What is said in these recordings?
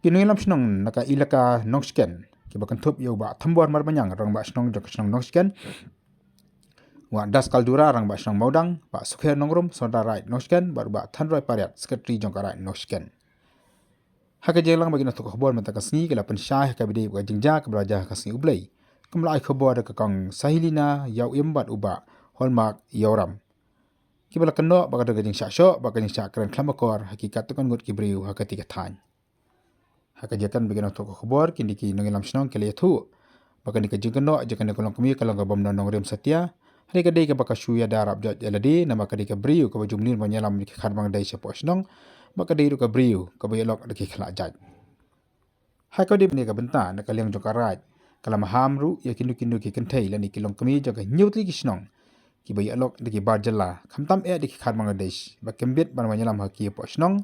Kini lam senong naka ilaka noksken kibakan tup yo ba thambor mar banyang rang ba senong jok senong noksken wa das kaldura rang ba senong maudang ba sukher nongrum sonda right noksken baru ba thanroi pariat sekretari jong right noksken haka jelang bagi nato khobor mata kasni kala pensyah ka bide ba jingja ka braja kasni ublai kumla ai khobor ka kong sahilina yau imbat uba hallmark yoram kibala keno ba ka jing sya ba ka jing sya kran klamakor hakikat tukon ngut kibriu haka tiga than haka jakan bagi nato khobor kini ki nongilam senong kala yathu baka ni ka jing keno jakan kolong kemi kalong ka bom nong rem satya hari ka dei ka baka shuya darab jat eladi nama ka dei ka briu ka bajumlin banyalam ki kharbang dei sepo senong baka dei ru ka briu ka bayalok deki khala jat hai ka dei ni ka benta na kaliang jokaraj kala maham ru ya kinu ki kenthai lani kilong kemi jaga nyutli ki senong ki bayalok deki barjala khamtam deki kharbang dei ba kembet ban banyalam haki po senong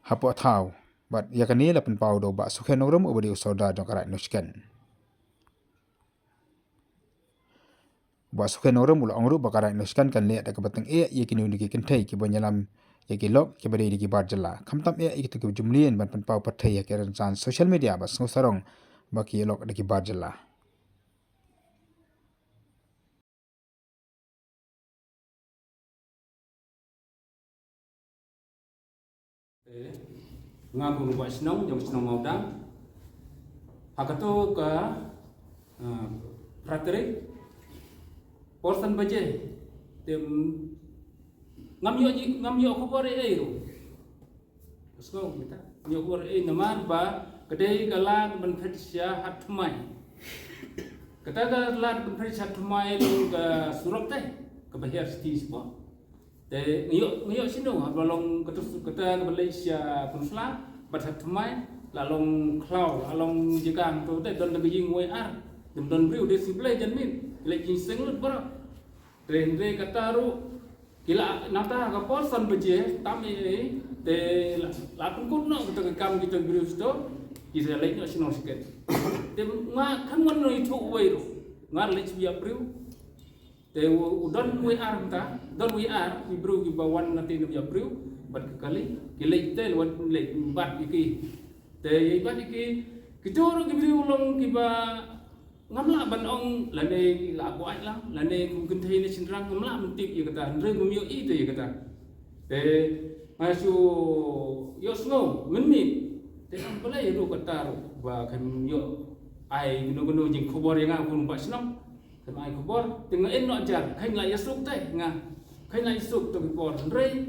hapo thau bat yakani la pen pau do ba sukhen nongrum ubadi usoda jokaraj nusken ba sukhen nongrum ul ongru bakaraj nuskan kan le da ka batang yakini deki kenthai ki banyalam yaki lok ke bari di barjala khamtam ikitu ke jumlien ban pan pau pathai ya ke ran social media ba sarong ba ki lok di barjala ngaku buat senang jom senang maudang hakato ka praterik porsan baje tem ngamyo khobor rosko kita nyo khobor naman ba kadai galan ban phetsya hatmai kata galan ban phetsya hatmai lu ka surat teh ke bahar sti spo te nyo sino balong kata Malaysia Punsla bat hatmai lalong klau lalong jikang tu te don lebih ngoi ar don briu de siblai janmin le jing senglut bro re kata ru kila nata ka porsan beje tam ini te lapun kuno kita kam kita briu sto kita le nyo sino siket te nga kan ngon no itu wei ru nga le biya briu te udon we ar ta don we ar ki bru ki bawan nanti no ya bru bat kali ki le te wan le bat ki te ye bat ki joro ki bru long ki ba ngamla ban ong lane la ko ai la lane ku kun thei ne sinrang ngamla mentip ye kata re ngum yo i te ye kata te masu yo snow min mi te am bala ye ro kata ro ba kan yo ai gunu jing khobor yang aku ba snong Kemai kubor tengah enok jar, kain lagi suk teh, ngah, kain lagi suk tu kubor, rei,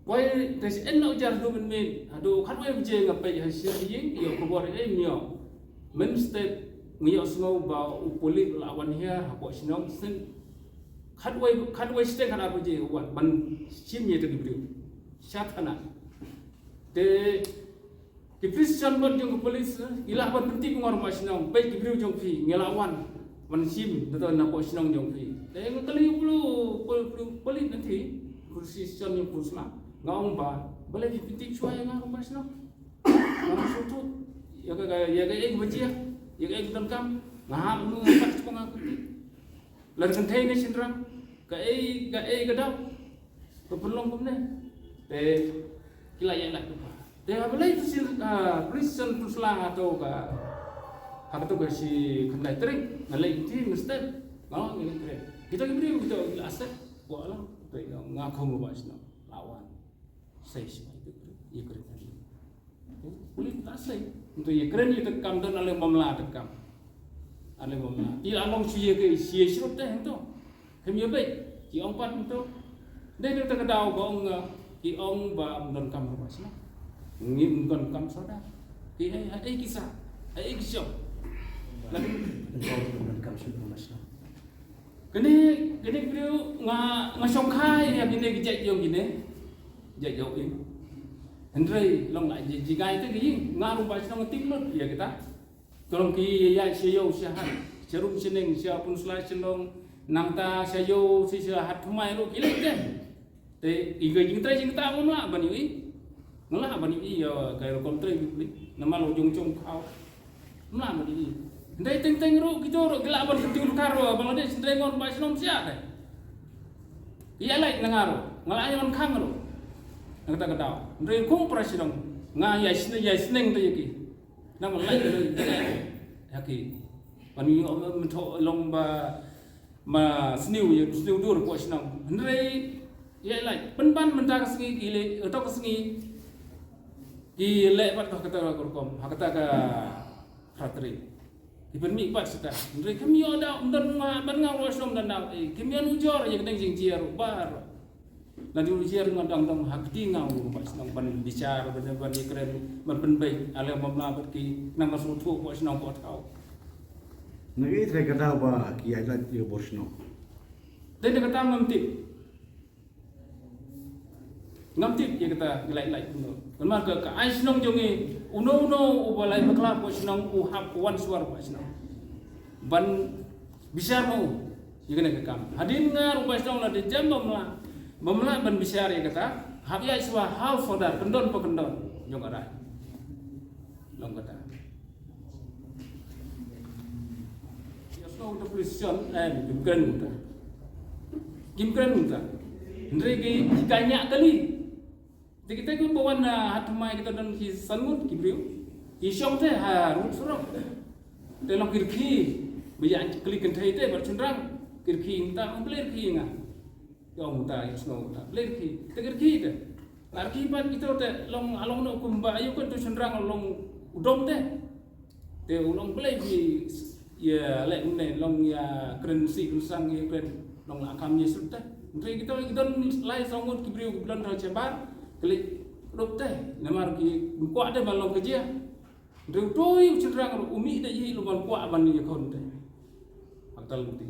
wai tes enok jar tu men, aduh kan wai berje ngapai hasil yang, iyo kubor mio, men step mio semua bau upulit lawan hiar, apa sinong sen, kan wai step kan apa je, wan ban simnya tu diberi, siat anak, de Christian buat yang polis, ilah ban penting ngorma sinong, baik diberi jong fi, ngelawan. Mansim betul nak buat senang jom fi. Tapi kali pelit nanti kursi senang yang pusma. Ngau ba, boleh dipitik cuai yang ngau senang. Ngau sutu, ya ke baca, ya ke tengkam. Ngah nu empat sepuluh aku. Lalu kan thai ni sendiri. Ke dau. Kepelong kumne. Tapi kila yang nak tu. Tapi boleh tu Kristen puslang atau ke hak tu kasi kendai tering ngalai ti mesti ngau ngini tering kita beri kita aset buat lah tu ngaku mubas no lawan saya sih itu ia keren tadi boleh tak saya untuk ia keren ia tekam dan alih mamla tekam alih mamla ia along sia ke sia sirut teh itu kami baik ki ong pat itu dia tu terkedau gong ki ong ba don kam mubas no ngim don kam soda ki ai kisah ai kisah lagi kam sudah masuk. Kini beliau ngasongkai ya gini gejek jauh gini, gejek jauh ini. Hendrai long nak jika itu gini ngaruh pas nong timur ya kita. Tolong ki ya siyo siahan, serum seneng siapun selai senong nangta siyo siahat rumai ro kilek kan. Te iga jing trai jing ta mun lah bani ui. Ngolah bani ui ya kayak kontrai beli. Nama lo jong kau. Mula bani ui. Ndai teng ro kita ro gelak ban betul karo Bangladesh ndai ngon pas nom sia kan. Iya lai nangaro, ngalanya ngon kang ro. Ngata kata, ndai kung prasidong nga ya sneng te yaki na man lai te yaki pani man tho long ba ma sniu dur ko snang ndrei ya lai ban man ta kasngi ile to kasngi ki le pat kata korkom hakata ka fratri iben mi pat sita ndrei kami ada undan ma ban ngau rosom dan na kami anu jor ya kedeng jing jiar bar nanti ujian ngandang dang hakti ngau pas nang ban bicara ban keren ban baik ala mamla berki nang masu tu ko snang ko tau Nagi tre kata ba ki ada yo borsno. dan dia kata ngamtip ya kata gelai uno kan ke ai snong jongi uno ubalai bakla ko snong hap wan suar ko snong ban bicara mau ya kena ke kam hadin ngar ko snong na de jam Memla ban bisyar ya kata, habia iswa hal fodar kendon jong arai. Long kata. Ya so untuk Christian Kim kren muta. Ndre ki kanya kali. Kita ku bawan hatmai kita dan ki sangut ki briu. Ki syong te harut surok. Te long kirki biya kli kentai te bercendrang kirki inta umpler ki nga. Yang muda snow muda, lerki, tegerki deh. Larki pan kita te long along no kumba ayu kan tu sendrang long udom deh. Te ulong play di ya lek ne long ya keren si kusang ya keren long akam Yesus deh. Mungkin kita lai songut kibriu bulan raja bar klik dop deh. Namar ki kuat deh balong kerja. Mungkin tu sendrang umi deh ye luban kuat ban ye kon deh. Aktal mesti.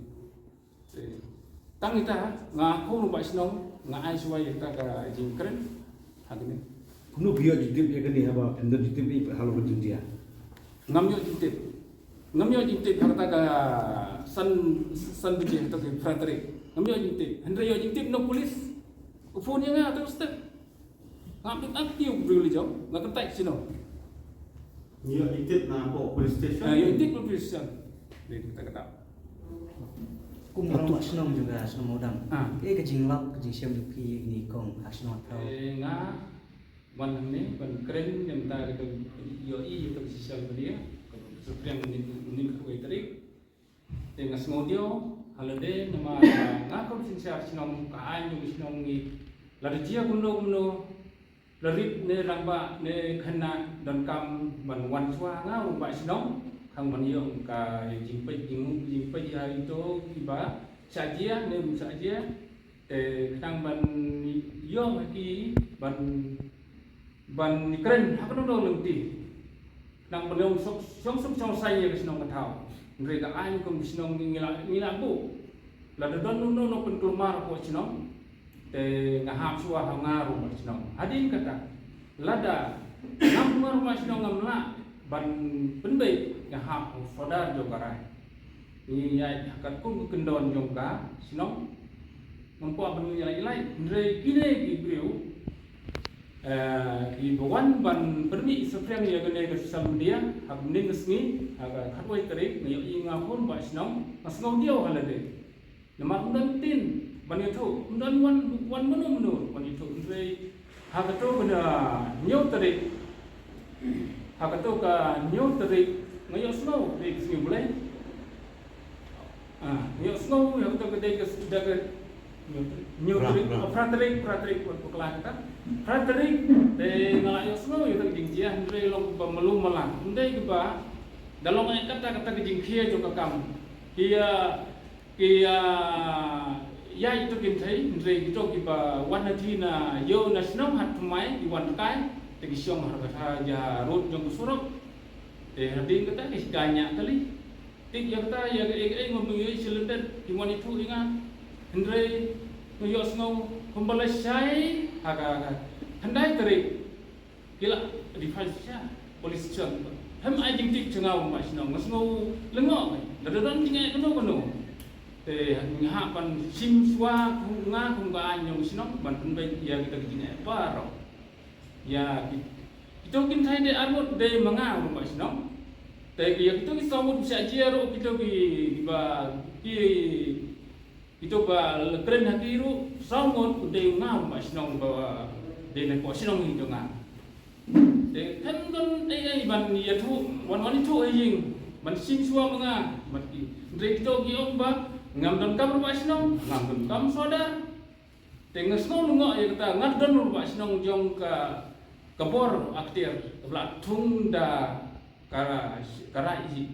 Tang kita ngaku rumah senong ngai suai kita ke jingkren hagini Kuno biyo jitip ya kani haba endo jitip ni halo berjundia. ngamyo jintip harta ka san biji to ke fratri ngamyo jintip hendra yo jintip no polis phone nga terus te ngamit aktif beli jong ngaketai sino Yo itip na po police station. yo jintip police station kita kata Kum orang masnong juga senong modam. Ah. Kejing lap kejing siam duki ni kong asnong tau. nga ban ni ban keren yang ta kita yo to sosial media suprem ni ko itrik dengan semodio halade nama ngakon sinsar sinong kaan yung sinong ni larjia kuno larit ne ramba ne khana dan kam ban wan swa nga ba sinong kang ban yong ka jingpai ya itu iba saja ne saja kang ban yong ki ban keren hak no lengti nang belum song saya ke sinong katau mereka ai kom sinong ngila bu la don no pen kelmar ko sinong te ngahap suah ngaru sinong hadin kata lada nam rumah sinong ngamla ban penbai ngahap fodar jogarai ni ya hakat kum kendon jongka sinong mampu ban ilai ndre kine gibriu di bawan ban permi seprang ya gane ke sosial media hak mending ngesngi hak khatwai terik ngayo ingapun ba sinong masngau dia halade nama undan tin ban itu undan wan menu ban itu ndre hak to bena nyo terik hak to ka nyo terik ngayo snow rik singi boleh ngayo snow ya to gede ke daga nyurik fratrik kelas kita fratrik de ngalayo snow itu jingjia ndre long pemelu malang ndai ba dalong ai kata jingjia jo kakam kia ya itu kintai ndre itu kiba wanati na yo na snow hat mai di wan kai tegi siong harga ja rut jong surok hading kata isdanya kali tik ya kata ya ngomong silender kimani tu ingat Hendrai nguyos ngau pembalasai haga handai terik gila defense polis cang hem ajing tik cengau mas nong ngau lengok dadan tingai kono ngahapan sim swa kunga anyong sinong ban penbai ya kita gini paro ya itu kintai de armut de mangau mas nong te ya kita samut bisa jero kita ba itu ba keren hatiru sangon udah ngam mas nong bawa de ne po sinong itu ngam te kan ai ban ya tu wan tu ai ying ban sing suwa menga ban ki ndre to gi om ba ngam don kam ba snong ngam don kam soda te ngasno ngo ya kata ngat don ba snong jong ka bor aktir bla tung da kara iji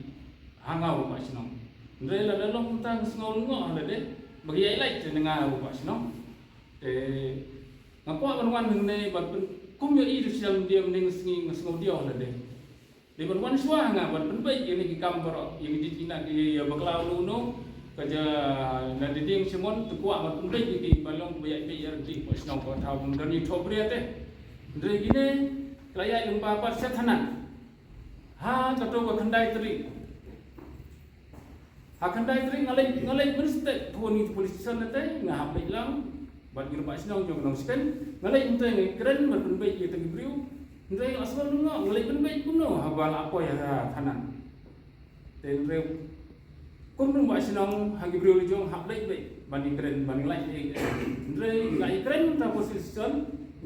hangau ba snong ndre la long tang snong ngo la de bagi ai lai te nga ba snong te ngapa ban wan ne ban kum yo i siam diam ning singi ngasno dia la de ban wan suwa nga ban pen bai ye ni kam boro ye di Cina di baklau lu no kaja na di ding simon tu kwa ban pen bai di balong bai bai yer di pas nong ko thau dan ni thobria te ndre gine klaya yung papa sathana ha kato ko khandai tri ha khandai tri ngalai berste thoni police station te nga ha bai lang ban gir pas nong jong nong sken ngalai unte ngai keren ban pen bai ye te briu ndre asal lu ngo ngalai pen bai kuno habal apa ya thanan te ndre kum nung ba sinong hagi briu jong hak lai bai ban keren ban lai ndre ngai keren ta position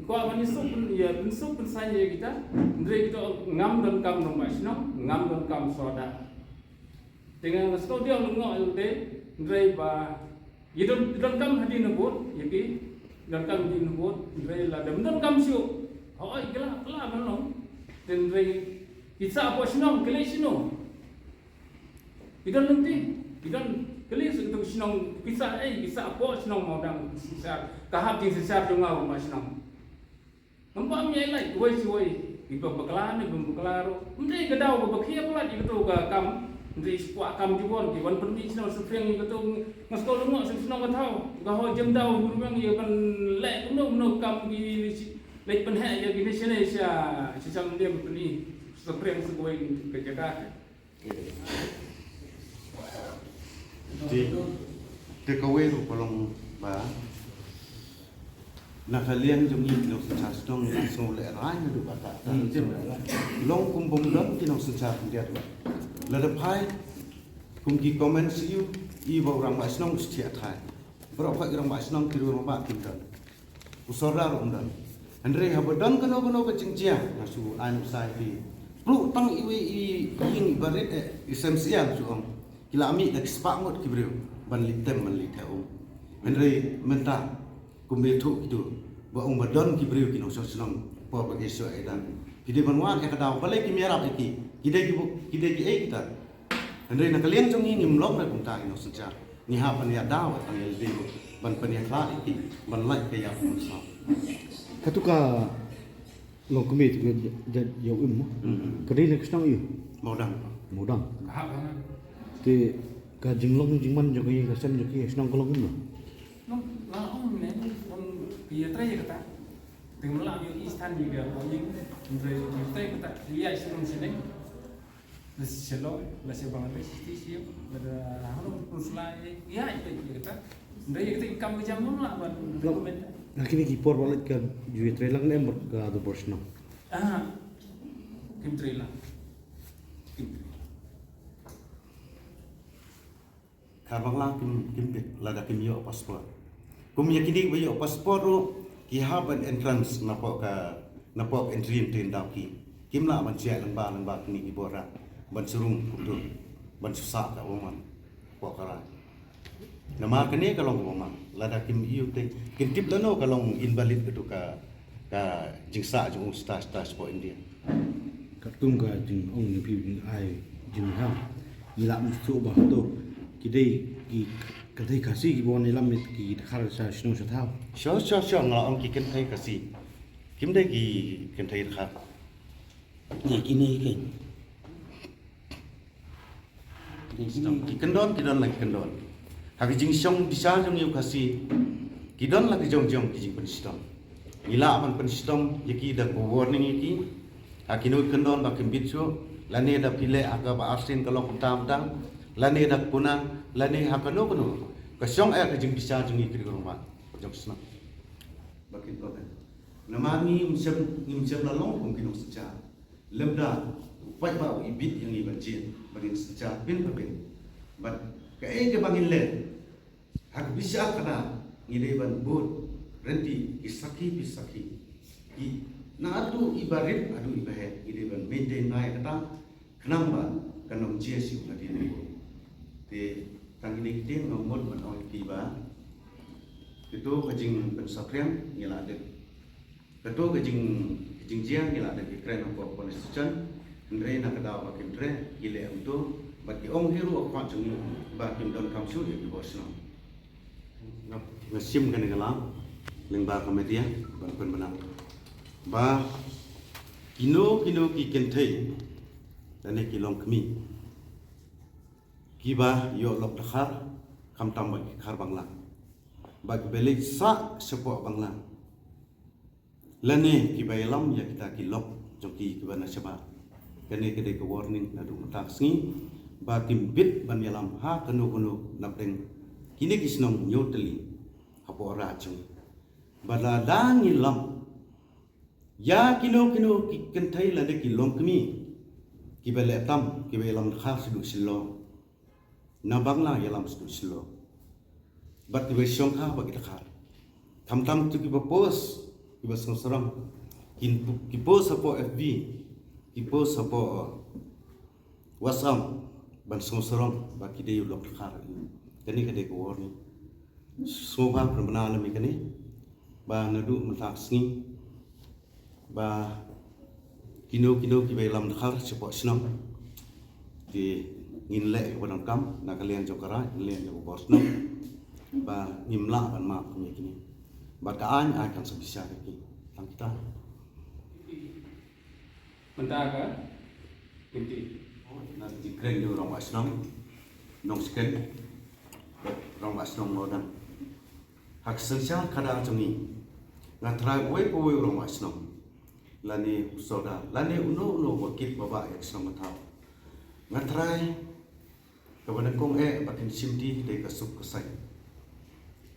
ko ban sup ya ben sup ben sanya kita ndre kita ngam dan kam nung ba sinong ngam dan kam soda dengan sto dia lu ngo te ndre ba idon kam hadi nebut yaki dan kam hadi nebut ndre la dam kam siu oi kela manong den re kita apa sinong kele sino idon nanti idon kele untuk sinong bisa apa sinong mau dang sisa tahap di sisa jongau mas sinong nampak mi lai woi ibu bakalan ibu bakalaro ndai gadau bakia pula di tu ka kam ndai spa kam jibon di wan permi sinong sufeng itu ngasko lungo sinong katau gaho jem dau burung ye kan le no kam di lek pen ha ya gini sene sia sisam dia beni spreng segoi ke Jakarta Di takeaway ru kolong ba na kalian jom ni lo sa stong na so le rai na du ba ta long kum bom dom ki no sa cha dia tu la da pai kum ki comment siu I ba rang ba snong stia thai bro pa rang ba snong ki ru ba kim dan usora ro dan Andre habadan kano ka cingcia nasu anu sai di pru tang iwi ying barit esensial su om kila ami dak spangot kibreu ban litem man litau Andre menta kumbetu itu ba um badan kibreu kino sosnong po bagi so edan kide banwan ka daw balai ki merap iki kide ki e kita Andre nakalian jong ni mlok na kum ta ino saja ni ha pan ya daw tang el di ban pan ya kla iki ban lai ka ya pun sa Katuka long kumit yo mo. Kadai nak senang yo. modang Modang. ha Te ka jinglong jingman jo kai ka sen jo kai senang kolong mo. no la on ne on pia tre kata dengan la yo istan juga ying ndre tre kata dia sinong sene la selo la se bang le sio la halo puslai ya itu kata ndre kita kam jam la ban dokumen Nakini ki por walit ka ju trelang ne mo ka do borsno. kim trela Kabang lang kim lada kim yo pasport. Kum yakini ba yo pasport ro ki have an entrance na po entry tin daw ki. Kim la ban sia lang ba ni ibora. Ban surung kudu. Ban susah ka woman. Po kara. Nama kene kalong woman. Lada kim iyo te kim tip lano kalong invalid itu ka jingsa jung stas po India. Ka tum ka jing ong ni pi jing ai jing ha. Ilam su ba to kidai ki kadai kasi ki bon ilam ki khar sa shno sa thao. Sure ngala ong ki ken thai kasi. Kim dai ki ken thai kha. Ni kini ke. Ki kendon lagi kendon. Hak jing syong bisa jong yu kasi. Kidon lagi jong ki jing pensistom. Ila aman pensistom yaki da warning yaki. Hakinu kendon ba kembitsu lane da pile aga ba arsin kalong tam lane da puna lane hakano kuno. Kasyong ay jing bisa jong yaki rumah. Jong sna. Bakit ko ta. Namani imsem lalong kung kinong saja. Lemda pai ba ibit yang ibanjin bagin saja pin papin. But kaya ke bangin le. Hak bisa kana ngide ban bud renti isaki bisaki. na adu ibarit adu ibahet ide ban maintain nai kata kenapa kanong jesi ulah dia te tang ini kita ngomong ban oi tiba itu kajing pensakriam ngila ada itu kajing jiang ngila ada keren apa polis station andre nak kata apa kendre gile untuk bagi ong hiru apa jeng bagi don kamsu di bosno ngasim kan ngalam lengba komedia ban benang ba kino ki kentai dan ki long kemi kiba yo lok dakhar kam tam bagi khar bangla bagi belik sa sepo bangla lane ki bailam ya kita ki lok joki ki bana seba kene kede ke warning na du tak sngi ba timbit ban yalam ha kanu napeng kini kisnong nyoteli hapo ra chung bala dangi lam ya kino ki kentai la de ki long kemi ki bele tam ki belam khas du silo na bangla yalam du silo bat ki besong kha ba ki khar tam tu ki pos ki basong sarang ki pos apo fb ki pos apo whatsapp ban song sarang ba ki de lok khar kani kade ko warni soba pernah alami kani ba nadu mentak sngi ba kino ki belam khar sepo snam di nginle wadang kam na kalian jokara nginle jo bosno ba nimla ban ma kini kini ba kaan akan sebisa ki tang kita Mentaka binti na di kren jo rong wasnam nong sken rong wasnam modang hak sensia kada joni ngatrai we ko we rong wasnam lani soda lani uno wakit baba yak sama tau ngatrai kawan kong bakin simdi de kasuk kasai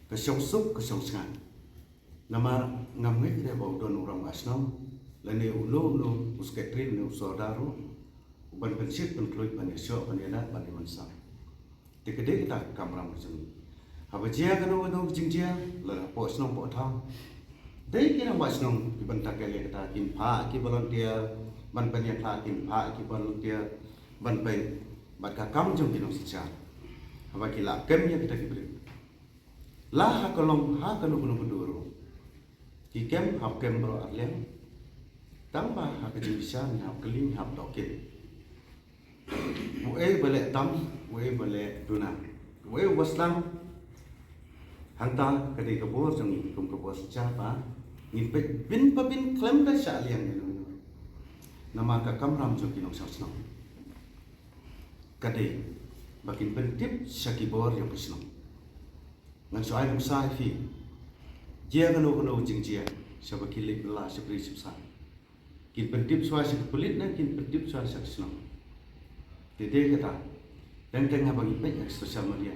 kasyong sup kasyong sangan nama ngamne de bau don orang asnam lani uno usketrin no soda ro ban pensit penkloi panisyo panena panimansa tekede kita kamram jeng habajia kanu jingjia la po snong po thang dei kira wasnong ki bantak kali kata kim pha ki volunteer ban panya tha kim pha ki volunteer ban pen bat ka kam jong kinong sicha haba kila kem ya kita kibri la ha kolong ha kanu kunu beduro ki kem hab kem bro arlem tamba ha ke bisa hab keling hab dokin we bale tam we bale tuna we waslang hanta kadi kabur jong kum kabur sicha pa ngin bin klem da sha liang ni nama ka kamram jo kinong sa sno kade bakin pentip shakibor yo kisno ngan so ai dum sai fi jia kano jing jia sabaki lik la sabri sipsa kin pentip so ai kulit na kin pentip so ai sno tede kata dan tengah bagi pe social media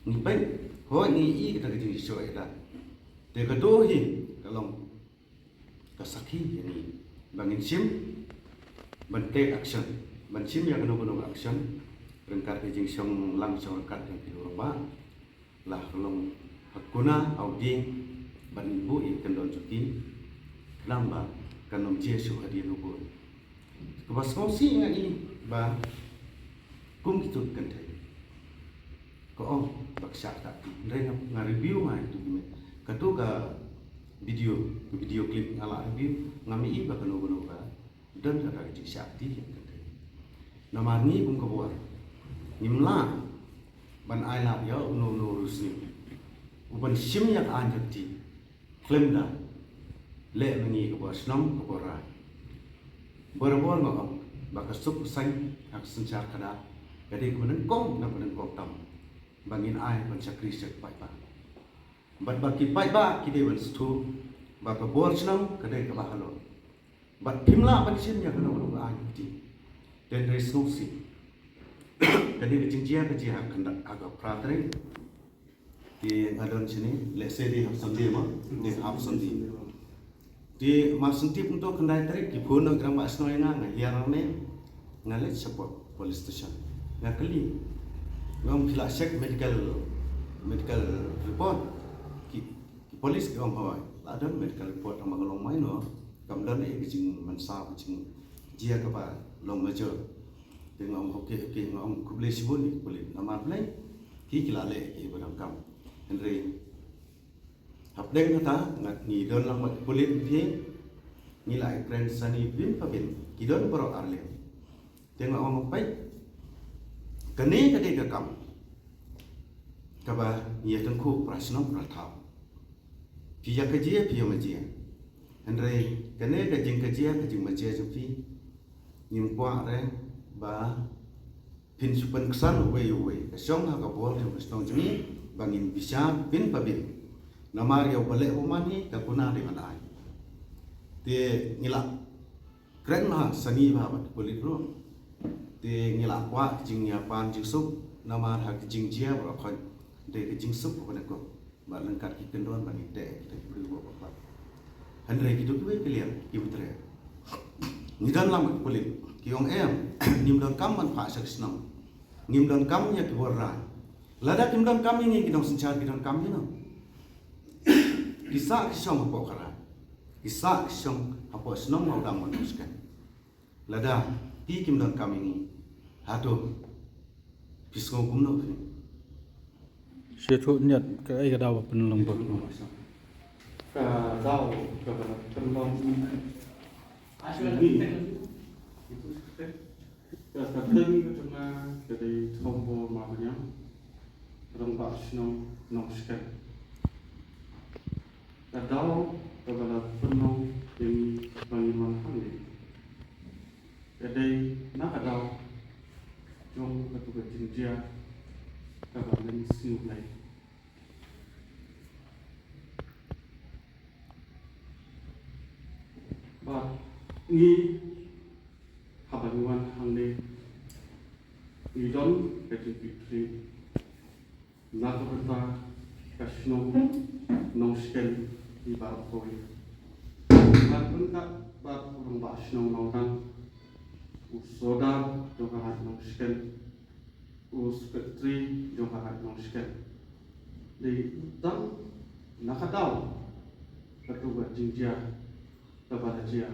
ni pe ho ni I kita jing so ai da te kadohi kalong kasaki yani bangin sim ban take action ban sim yang kanu action rengkat jing song lang song kat yang kilurang ba lah kalong hakuna auding ban ibu ikan don cuti lamba kanom jesu hadi nubu kubas ngosi ngai ba kum kitu kan thai ko baksa ta reng nga review mai tu katu ka video klip ngala review ngami I ba kanu ba dan kata ji syakti nama ni kum kabuat nimla ban aila ya no rusni uban sim yak anjati klaim da le mengi kabuat snam kabora berbor ngam baka sup sang hak sencar kada jadi kunen kong na kunen kong tam bangin ai ban sakri sek pai pa bat baki pai ba kide ban stu baka bor snam kada ka bahalo bat pimla ban sim yak no anjati dan resolusi jadi jinjia ke jihad kendak agak pratri di ngadon sini let's say di Hapsandi ma di Hapsandi di Hapsandi untuk kendai trik di Bono Grand Basno yang ngahirane ngalet support police station ngakeli ngom filasek medical report ki polis ngom hawa ada medical report ang magalong mai no cầm đơn ấy cái chừng mình sao cái chừng chia các bạn lòng mà chờ tiếng ông học kia ông cũng lấy xíu đi của lịch làm ăn lấy khi là lệ cái bữa cầm Henry học đêm người ta ngặt nghỉ đơn làm một của lịch thế như lại grand sunny pin và pin cái đơn bao ở liền tiếng ông học bách cái này cái đây cái cầm các bạn nhiều thằng khu prasno prathao pia cái gì pia mà gì Henry cái này cái chừng mà chia cho phi nhưng qua đấy ba pin super kesan way cái song ha cái bol yang kesan jadi bangin bisa pin pabin nama dia boleh umani ke guna di mana te ngila keren ha sani ba boleh bro te ngila kwa jing ya pan jing sup nama ha jing jia bro khoi de cái jing sup ko ko ba lengkap ki kendon bangin te kita beri ba Henry kita tu pilihan kita betul ni dan lam boleh ki ông em nim don kam man pha sak snam nim don kam nya ki warra lada kim don kam ni ki don sinchar ki don kam ni no kisa ki song ko khara kisa ki song apo snam mau dang man uskan lada ti kim don kam ni hato pisco kum no sẽ thụ nhận cái đầu bên lòng bậc cả rau cả phân bón cả tinh chúng ta jadi combo makanya orang bahasa nong sekali kadang kepada penuh yang bagaimana ini jadi nak kadang jom ketua jinjia kepada misi lain và nghi habanguan hande nghi don ketu pitri nakarta kasno nongskel di barkoi nakunta bar urang basno nautan usoda jogahat nongskel uspetri jogahat nongskel di dan nakadau ketua jinjia kepada dia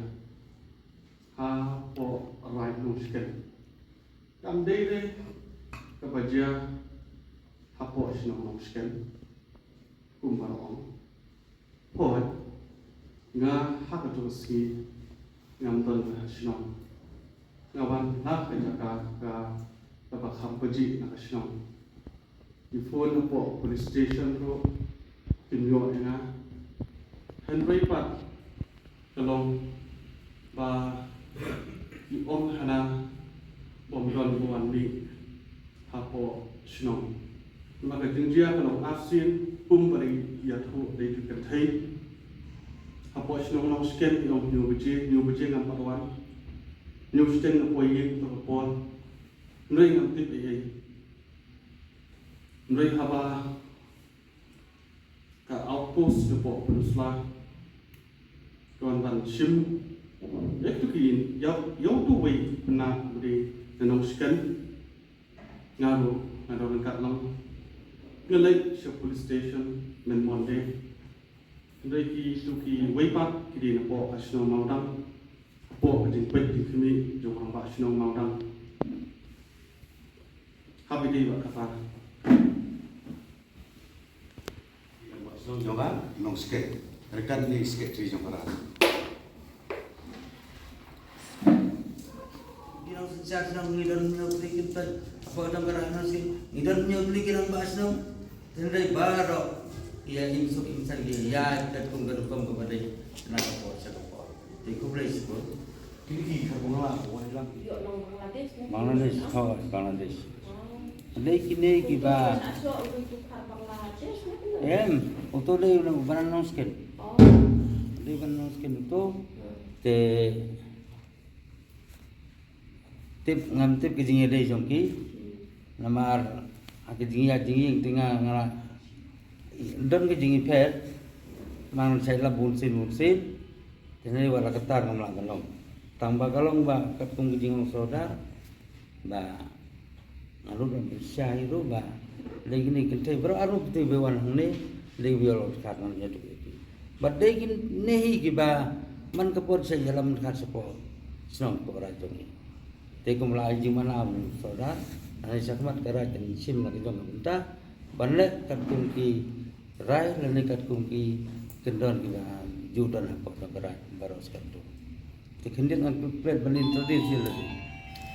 ha po right no sken kam dei kepada dia ha po sno no sken kumbarong po nga ha ka to ski ngam ton sno ngawan ha ka jaka ka ba kham paji na sno di phone po police station ro pinyo nga Henry Pat kalau ba om hana bom don buan di hapo sno maka jinjia kalau asin bari ya thu dei tu kan thai hapo sno no sken di om nyu buje ngam patwan nyu sken no poi to pon noi ngam tip ei noi haba ka outpost de po pusla còn bằng sim để thực hiện dấu tu vị na đi nông sken ngaro bên cạnh lòng cái lấy cho police station mình mòn đây đây khi tu khi quay bắt khi đi nó bỏ snow màu đen bỏ cái trình bày thì khi mình dùng hàng bạc snow màu đen happy day các bạn Jom nong skate rekan ni skate tri jom para Kita sejak senang ngidon nyobli kita apa kadang kadang nasi ngidon nyobli kita bahas nong dan dari baru ia imsuk imsan dia ya ketum kepada tenaga polisi kapal di kublai sebut cái không có làm của anh lắm Dựa lòng Bangladesh nih. Bangladesh thôi Bangladesh đây cái này cái ba Asal untuk Bangladesh nih. em ô tô đây là van non skin Oh. đây van non skin itu te tip ngam tip cái gì đây trong kí namar cái gì yang tinggal ngala dan cái gì phê mang saya lah bunsin thế này gọi là cái tar ngam lang kalong tambah kalong ba katung cái gì ngong soda ba ngalu dan bersih itu ba lagi ni kita baru aru kita bewan ni lagi biolog sekarang jadi but they can nehi ki ba man kapor sa yalam khat sapo snong pora jongi te kum lai jing mana saudara ani sakmat kara jan sim la jong minta banle kat kum ki rai lene kat kum ki kendon ki judan apa kara baros kat tu te kendin an plet balin tradisi la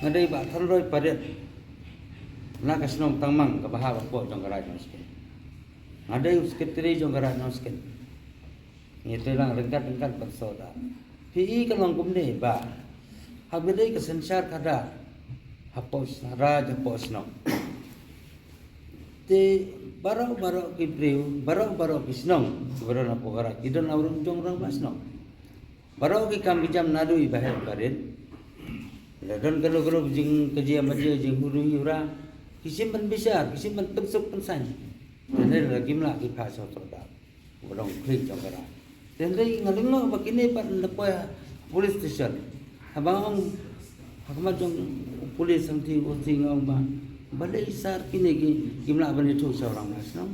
ngadai ba tharoi paret na kasnong tangmang ka baha po jong kara jong ske ngadai sekretari jong kara jong ske ni telang rengkat bersoda pi kalong kumne ba habedai ke sensar kada hapos raja posno te baro ki priu baro ki snong baro na pokara idon aurung jong rang basno baro ki kam bijam nadu i bahar karen ladon kalau jing kejia maji jing huru yura kisimpan besar kisimpan pensuk pensan dan lagi mla ki phasa soda borong klik jong kara Tendai ngalingno bakini pat lepoy police station. Habang hakamat jong police samti uti ngong ba. Balai sar kini ki gimla bani tu seorang masno.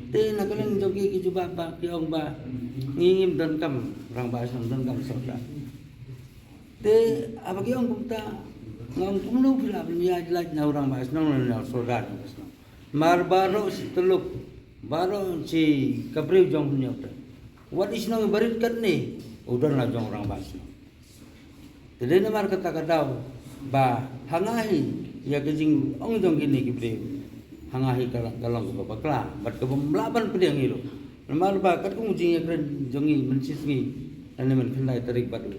Te nakaling jong ki juba ba ki ong ba ngingim dan kam rang ba sam dan kam soda. Te abagi ong kumta ngong kumlu pila ya jelaj na orang ba sno na soda. Marbaro teluk baro si kapriu jong punya. What is nang barit kat ni? Udah na jong orang basno. Jadi namar kata kadau ba hangahi ya kejing ong jong kini kibre. Hangahi kalong ba bakla bat ke melaban pedang iro. Namar ba kat ku jing ya kren jongi mencisngi ane men khendai tarik batu.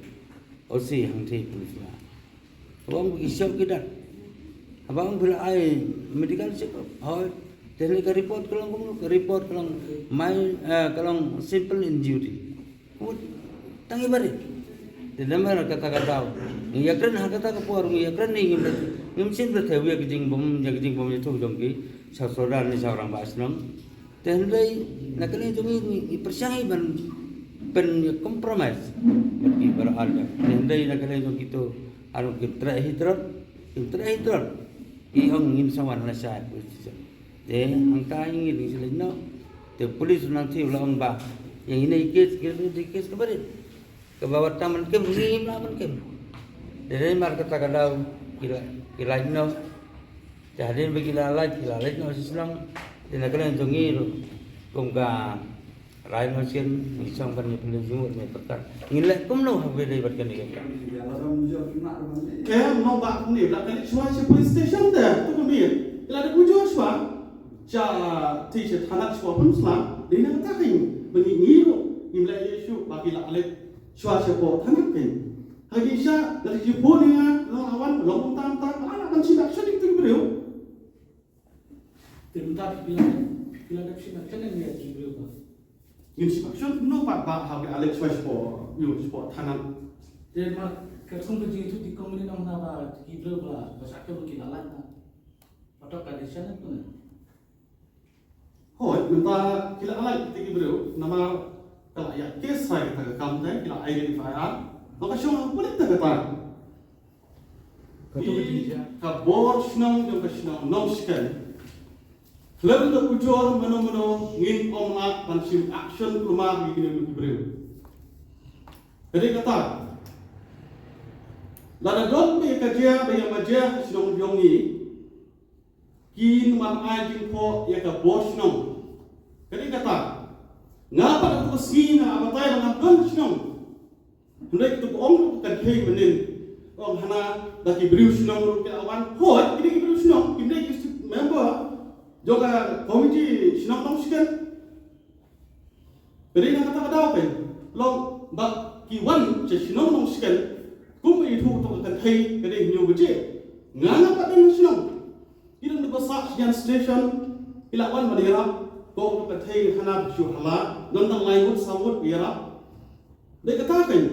Osi hang thei pulisla. Wong bi syok kidat. Abang bila ai medical check up. Hoi Tadi ke report kalau kamu ke report kalau main kalau simple injury, kamu tangi beri. Tidak mana kata-kata, ni yakran kata kepuar, ni yakran ni simple tewi kejing bom itu jongki saudara ni seorang basnam. Tadi nak ni jongi persiangi ben compromise bagi berada. Tadi nak ni jongki itu anu terakhir, ihong ingin sawan nasihat. Angka ingin sila no, the police nanti ulang ba, yang ini kes kebarin, kebawa taman kem, ngim laman kem. Dari market takadau kila no, jadi bagi lalai no silang, dan akan jongi kumga lain macam isang ban ni penjumur ni perkara. Ngilai kumno habis dari berkan ni. Mau bak ni, belakang Shua police station dah, tu kami. Ila ada bujur Shua. Cha teacher tanak Shua pun selam, dia nak takin bagi ngiro imlai isu bagi la alet Shua po tanak pen. Hagi sya dari jupo ni lawan lomong tam ala kan sidak syadik tu beliau. Tentang bila nak simak kena ni aja beliau. Yung sipaksyon no pa hagi alet Shua po tanak. Dia mak kerong kerja itu di komuni nama nama kibel bela besar ke mungkin alat na. Pada kadang pun. Hoi, minta kila alai tiki beliau nama kalau ya kes saya kata kamu kila identifier, maka siapa boleh tak kata. Kabor senang dan kesenang nongskal. Lalu tak ujur mano ngin omak pansim action rumah begini beliau. Jadi kata, lalu dot be kerja be majah senang jongi. Kin mam ajing po ya ka bos nong. Kali kata, ngapa aku sini apa tay dengan bos nong? Hendak tu ong kan kei menin. Ong hana daki beriu nong ru ke awan. Hoi, ini beriu nong. Ini member juga komiti nong nong sekian. Kali nak kata kata apa? Long bak kiwan je nong nong sekian. Kum itu tu kan kei kali nyu beje. Ngapa dan nong? Ilang nabasa siyan station ilawan madira ko ka thai hana bishu hala nandang laimut samut bira de kata kan